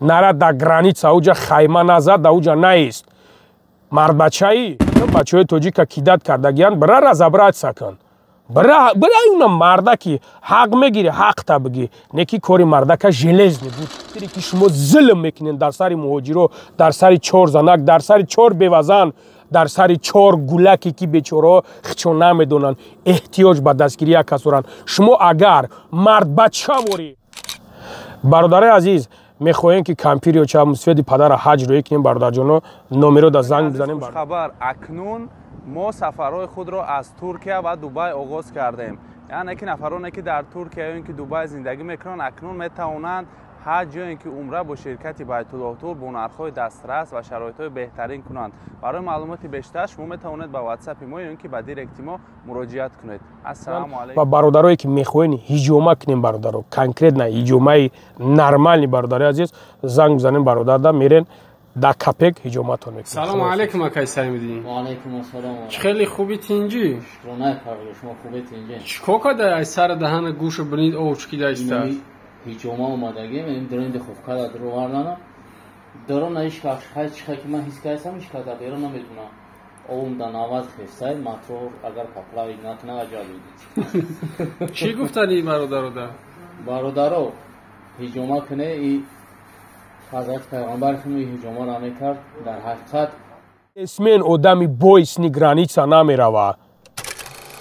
нара да граница ауҷа хайма назад да ауҷа наист мардбачаи бачаҳои тоҷика кидат кардагиянд бира разобраться кун бира уна мардаки ҳақ мегири ҳақта бигӣ не ки кори мардака железни буд дире ки шумо зулм мекунед дар сари муҳоҷиро дар сари 4 занак дар сари 4 бевазан дар сари 4 гулаке ки бечораҳо хичон намедонанд эҳтиёҷ ба дастгирии як кас доранд шумо агар мардбачаворӣ бародари азиз мехоҳем ки кампирио чамусфеди падара ҳаҷро екунем бародарҷоно номеро да занг бизанем хабар акнун мо сафарҳои худро аз Туркия ва Дубай оғоз кардем яъне ки нафароне ки дар Туркия ё ин ки Дубай зиндагӣ мекунанд акнун метавонанд ҳаҷ ё ин ки умра бо ширкати Байтуллоҳтур бо нархҳои дастрас ва шароитҳои беҳтарин кунанд барои маълумоти бештар шумо метавонед ба ватсапи мо ё ин ки ба директи мо муроҷиат кунед ассалому алайкум ва бародарое ки мехоҳед ҳиҷома кунем бародаро конкретна ҳиҷомаи нормални бародари азиз занг бизанем бародарда мерен да капек ҳиҷоматон мекунем салому алайкум акай Саимиддин ва алайкум ассалом хеле хуби тинҷӣ шукронай парвар шумо хубе тинҷӣ чикор карда ай сара даҳана гӯша бинид ов чикида иста ҳиҷома омадагим ин дринди ховкада дровардана дарона ишка ҳай чиха ки ман ҳис кардам ишка да беро наметуна овум да наваз хестай матро агар паплави накна аҷаби чӣ гуфтани бародаро да бародаро ҳиҷома куне и ҳазрати пайғамбари худ ҳиҷомаро мекард дар ҳақиқат исмен одами боисни граница намерава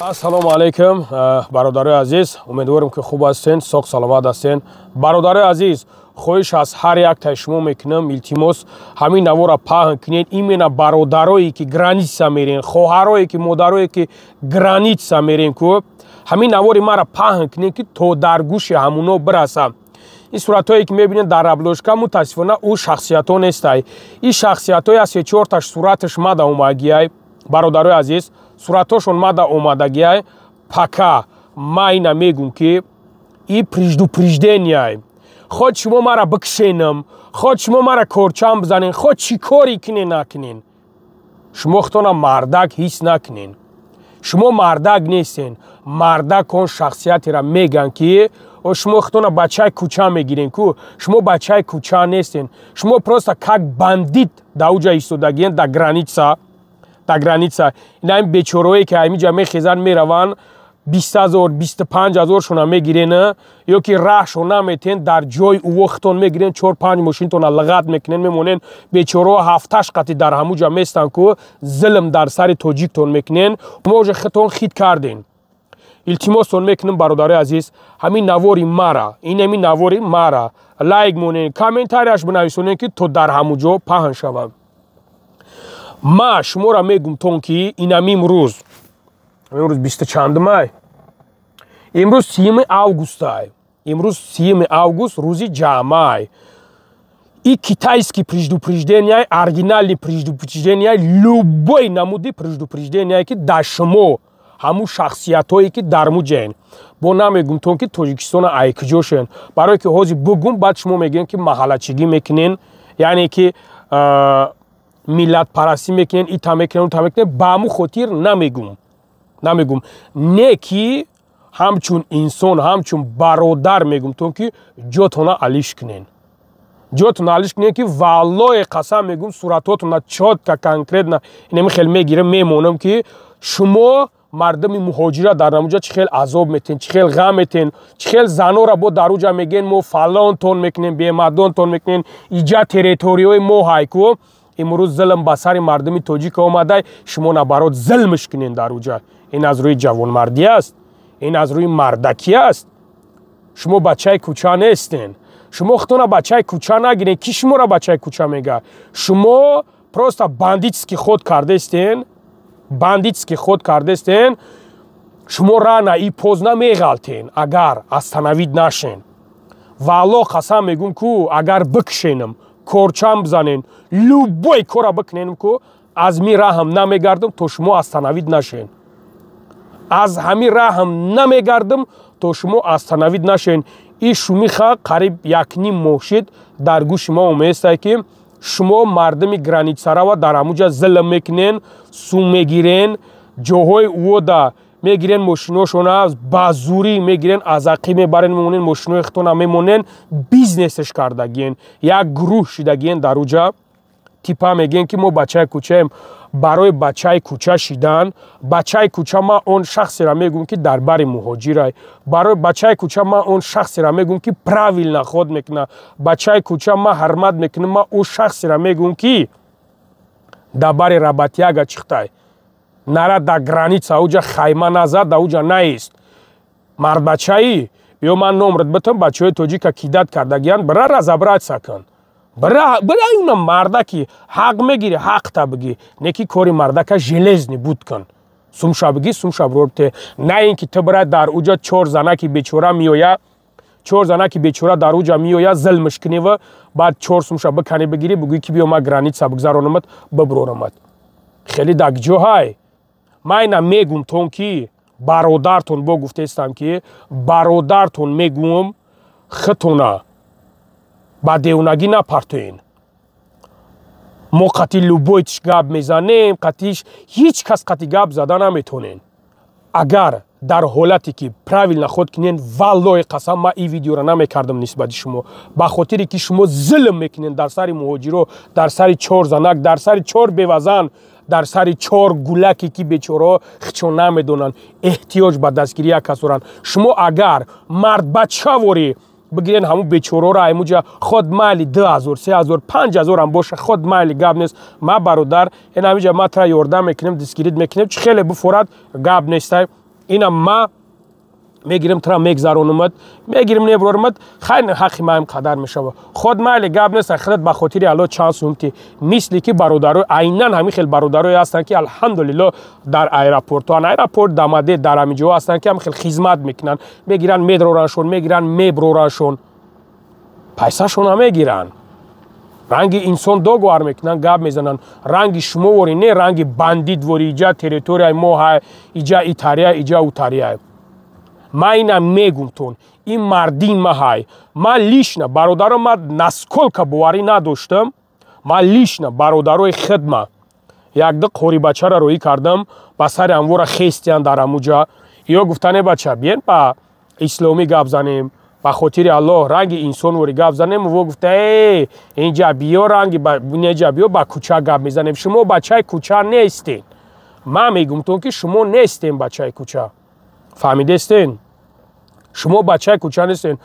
ассалому алайкум бародари азиз умедворим ки хуб ҳастен соғ саломат ҳастен бародари азиз хоҳиш аз ҳар яктаи шумо мекунам илтимос ҳамин навора паҳн кунед именно бародарое ки граница мерен хоҳарое ки модарое ки граница мерен ку ҳамин навори мара паҳн кунед ки то дар гӯши ҳамуно бирасам ин суратҳое ки мебинед дар обложка мутаассифона ӯ шахсиятҳо нестай ин шахсиятҳое аз 3-4 сураташ мада омагиай бародарои азиз суратҳошон мада омадагиай пока майна мегум ки и предупреждение ход шумо мара бикшенам ход шумо мара корчам бизанен ход чӣ кори кунен накунен шумо худтона мардак ҳис накунен шумо мардак нестен мардак он шахсиятера меган ки шумо худтона бачаи кӯча мегирен ку шумо бачаи кӯча нестен шумо просто как бандит да уҷа истодагиен да граница ина ин бечораое ки ҳаминҷа мехезанд мераванд 20,000 25,000 шона мегирен ё ки раҳшо наметен дар ҷои увохтон мегирен 4-5 мошинтона лағат мекунен мемонен бечораҳо 7-8 қати дар ҳамуҷа местан ку зулм дар сари тоҷиктон мекунен моҷа хитон хит карден илтимостон мекунем бародари азиз ҳамин навори мара ҳамин навори мара лайк монен комментарияш бинависонен ки то дар ҳамуҷо паҳн шавад ма шуморо мегум тон ки инам имрӯз 20 имрӯз 3 августай имрӯз 3 август рӯзи ҷамъай и китайский предупреждение оригинальный предупреждение любой намуди предупреждение ки дар шумо ҳамун шахсиятҳое ки дар муҷаен бо намегум тон ки тоҷикистона айкиҷошен барое ки ҳозир бугум баъд шумо мегӯем ки маҳаллачигӣ мекунен яъне ки миллатпарастӣ мекунен ита мекунен ута мекунен ба ҳамун хотир намегум не ки ҳамчун инсон ҳамчун бародар мегум тон ки ҷотона алиш кунен ҷотона алиш кунен ки валлои қасам мегум суратҳотона чотка конкретна инами хел мегирам мемонам ки шумо мардами муҳоҷира дар намуҷа чӣ хел азоб метен чӣ хел ғам метен чӣ хел занора бо дар уҷа мегӯен мо фалонтон мекунем бемардонтон мекунем иҷа территорияҳои мо ҳайку имрӯз зулм ба сари мардами тоҷика омадай шумо набарот зулмш кунен дар уҷа ин аз рӯи ҷавонмардӣ аст ин аз рӯи мардакӣ аст шумо бачаи кӯча нестен шумо худтона бачаи кӯча нагирен ки шуморо бачаи кӯча мега шумо просто бандитски ход кардестен шумо рана и позна меғалтен агар астанавид нашен ва аллоҳ қасам мегум ку агар бикшенам корчам бизанен любой кора бикунем ку аз ми раҳм намегардам то шумо астанавид нашен аз ҳамин раҳм намегардам то шумо астанавид нашен и шумиха қариб 1.5 моҳ шид дар гӯши мо оместай ки шумо мардами границарава дар ҳамуҷа зулм мекунен сум мегирен ҷоҳои вода мегирен мошиношона ба зурӣ мегирен аз ақӣ мебарен мемонен мошинои хитона мемонен бизнесеш кардагиен як гурӯҳ шидагиен дар уҷа типа мегӯян ки мо бачаи кӯчаем барои бачаи кӯча шидан бачаи кӯча ман он шахсеро мегӯям ки дар бари муҳоҷирай барои бачаи кӯча ман он шахсеро мегӯям ки правилна ход мекуна бачаи кӯча ман ҳармат мекунам ман он шахсеро мегӯям ки дар бари рабатияга чихтай нара дар граница уҷа хайма назад дар уҷа наист мардбачаи биё ман номрат битам бачаҳои тоҷика кидат кардагиянд бира разобраться кун бира юна мардаки ҳақ мегири ҳақта бигӣ не ки кори мардака железни буд кун сумша бигӣ сумша бурорбите на ин ки ту бира дар уҷа чор занаки бечора меоя чор занаки бечора дар уҷа меоя зилмиш кунива баъд чор сумша бикани бигирӣ бигӯӣ ки биё ман граница бигзаронамат бибурорамат хеле дар ҷоҳай ман ина мегӯм тон ки бародартон бо гуфтаистам ки бародартон мегӯм хитона ба девнагӣ напартоен мо қати любойтиш гап мезанем қатиш ҳеҷ кас қати гап зада наметонен агар дар ҳолате ки правилна ход кунен валлои қасам ман ин видеоро намекардам нисбати шумо ба хотире ки шумо зулм мекунен дар сари муҳоҷиро дар сари чор занак дар сари чор бевазан дар сари чор гулаке ки бечораҳо хичон намедонанд эҳтиёҷ ба дастгирия касоранд шумо агар мардбачаворӣ бигирен ҳамун бечораҳоро аймуҷа ход майли 2000 3000 5000 ам боша ход майли гап нест ма бародар ин ҳамиҷа ма тра ёрдам мекунем дистгирид мекунем чи хеле буфорад гап нестай ина ма мегирем тра мегзаронумад мегирем небуроримад хайр ҳаққи ма ин қадар мешава ход майли гап нест хилат ба хотири алло чанд сумти мисли ки бародаро айнан ҳамин хел бародарое ҳастанд ки алҳамдулилло дар аэропортуан аэропорт дамаде дар ҳамин ҷоҳо ҳастанд ки ҳамин хел хизмат мекунанд мегиранд медрораншон мегиранд меброраншон пайсашона мегиранд ранги инсон догвар мекунанд гап мезананд ранги шумовори не ранги бандитвори иҷа территорияи мо ҳай иҷа итария иҷа утария ман ина мегӯмтон ин мардин маҳай ман лишна бародаро ман насколько боварӣ надоштам ман лишна бародарои хидма якдиқ қорибачара роӣ кардам ба сари амвора хестиян дар амуҷа ё гуфтане бача биен ба исломӣ гап занем ба хотири аллоҳ ранги инсонвори гап занем во гуфта инҷа биё ранги инҷа биё ба кӯча гап мезанем шумо бачаи кӯча нестен ман мегӯмтон ки шумо нестен бачаи кӯча фаҳмидестен шумо бачаи кӯча нестен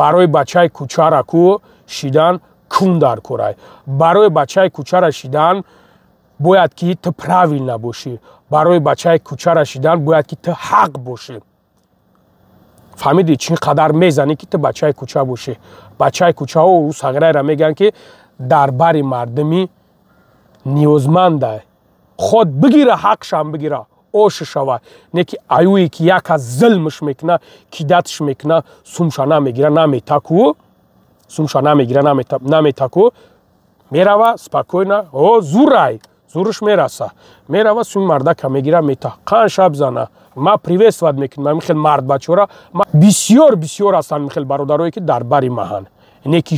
барои бачаи кӯчара ку шидан кун дар корай барои бачаи кӯчара шидан бояд ки ту правилна бошӣ барои бачаи кӯчара шидан бояд ки ту ҳақ бошӣ фаҳмидӣ чӣ қадар мезанӣ ки ту бачаи кӯча бошӣ бачаи кӯчаҳо сағираеро мегӯянд ки дар бари мардумӣ ниёзмандай ход бигира ҳақшам бигира оша шава не ки аюе ки яка зулмш мекуна кидатш мекуна сумша намегира наметаку сумша намегира наметаку мерава спокойна зурай зурш мераса мерава сум мардака мегира мета қан шаб зана ма приветствовать мекунам михел мардбачора бисёр бисёр ҳастанд михел бародарое ки дар бари маҳан не ки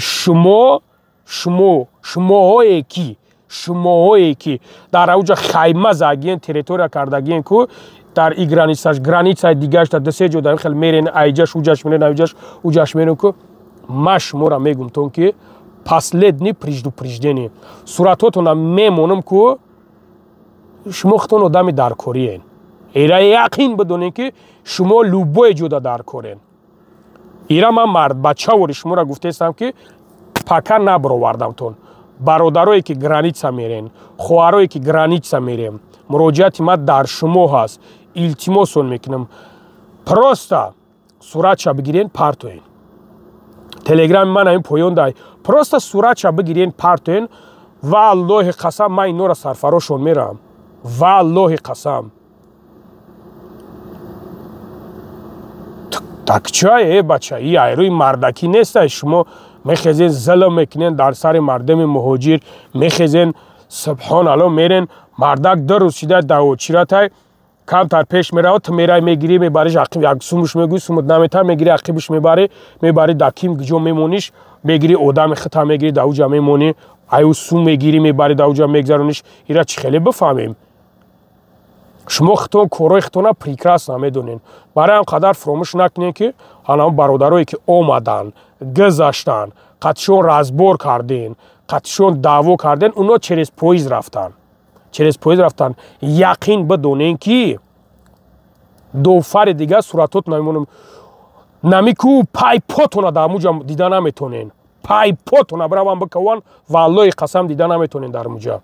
шумоҳое ки дар ауҷа хайма загиен территория кардагиен ку дар и границаи дигарш дар дусе ҷо дар хел мерен айҷаш уҷаш мерен айҷаш уҷаш мерен ку ма шуморо мегӯмтон ки последни предупреждение суратотона мемонам ку шумо хитон одами даркориен ира яқин бидонем ки шумо любое ҷода даркорен ира ман мардбачавори шуморо гуфтаистам ки пака набаровардамтон бародарое ки граница мерен хоҳарое ки граница мерем муроҷиати ман дар шумо ҳаст илтимосон мекунам просто суратша бигирен партоен телеграми ман ҳамин поён дай просто суратша бигирен партоен ва аллоҳи қасам ман инҳоро сарфарошон мерам ва аллоҳи қасам так чай бача и айрӯи мардакӣ нестай шумо мехезен зулм мекунен дар сари мардуми муҳоҷир мехезен субҳоналло мерен мардак ду рӯз шида даочиратай камтар пеш меравад ту мерай мегирӣ мебариш ақиб як сумуш мегӯӣ сумут намета мегирӣ ақибиш мебарӣ дар ким ҷо мемониш мегирӣ одами хита мегирӣ дар уҷа мемонӣ аю сум мегирӣ мебарӣ дар уҷа мегзарониш ира чӣ хеле бифаҳмем шумо хитон корои хитона прекрасно медонен. Барои ҳам қадар фуромӯш накунед ки ҳанам бародарое ки омадан гузаштан қатишон разбор карден қатишон даъво карден уно через поиз рафтан яқин бидонен ки дофари дига суратот намемонам намику пайпотона дар муҷа дида наметонен пайпотона бираван бикаван валлои қасам дида наметонен дар муҷа.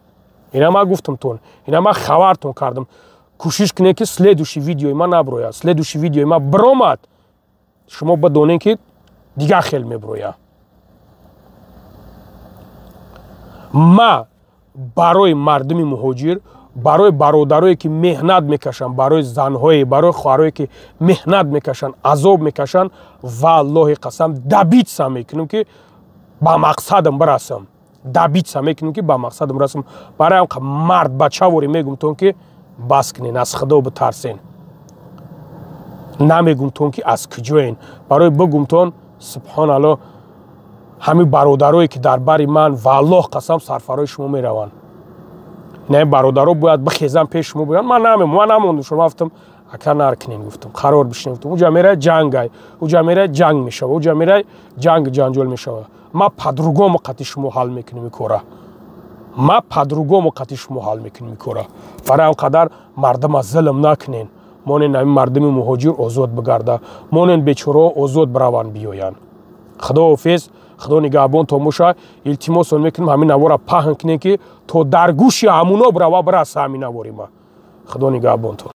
ина ман гуфтамтон ина ман хабартон кардам. кӯшиш кунед ки следующий видеои ман наброяд. следующий видеои ман биромад шумо бидонед ки дига хел меброя. ма барои мардуми муҳоҷир барои бародарое ки меҳнат мекашанд барои занҳое барои хоҳарое ки меҳнат мекашанд азоб мекашанд валлоҳи қасам дабитса мекунам ки ба мақсадам бирасам. барои ҳам мард бачаворе мегумтон ки бас кунен аз худо битарсен. намегумтон ки аз куҷоен. барои бигумтон субҳаналлоҳ ҳамин бародарое ки дар бари ман валлоҳ қасам сарфарои шумо мераванд. не бародаро бояд бихезам пеш шумо бояд ман намондам шумо гуфтам ака наркунен гуфтам қарор бишнем гуфтам уҷа мерай ҷангай уҷа мерай ҷанг мешава уҷа мерай ҷанг ҷанҷол мешава. ма по-другому қатъи шумо ҳал мекунем кора. барои ҳам қадар мардама зулм накунен. монен ҳамин мардуми муҳоҷир озод бигарда монен бечораҳо озод бираванд биёянд. худоҳофиз. худо нигаҳбон томоша илтимосон мекунем ҳамин навора паҳн кунем ки то дар гӯши ҳамуно бирава бираса ҳамин навори ма. худо нигаҳбонтон.